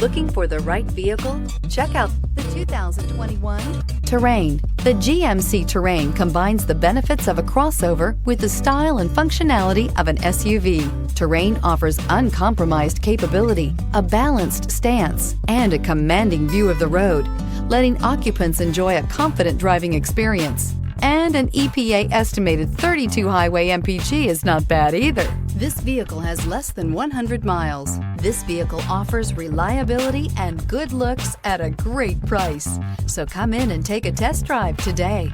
Looking for the right vehicle? Check out the 2021 Terrain. The GMC Terrain combines the benefits of a crossover with the style and functionality of an SUV. Terrain offers uncompromised capability, a balanced stance, and a commanding view of the road, letting occupants enjoy a confident driving experience. And an EPA estimated 32 highway MPG is not bad either. This vehicle has less than 100 miles. This vehicle offers reliability and good looks at a great price. So come in and take a test drive today.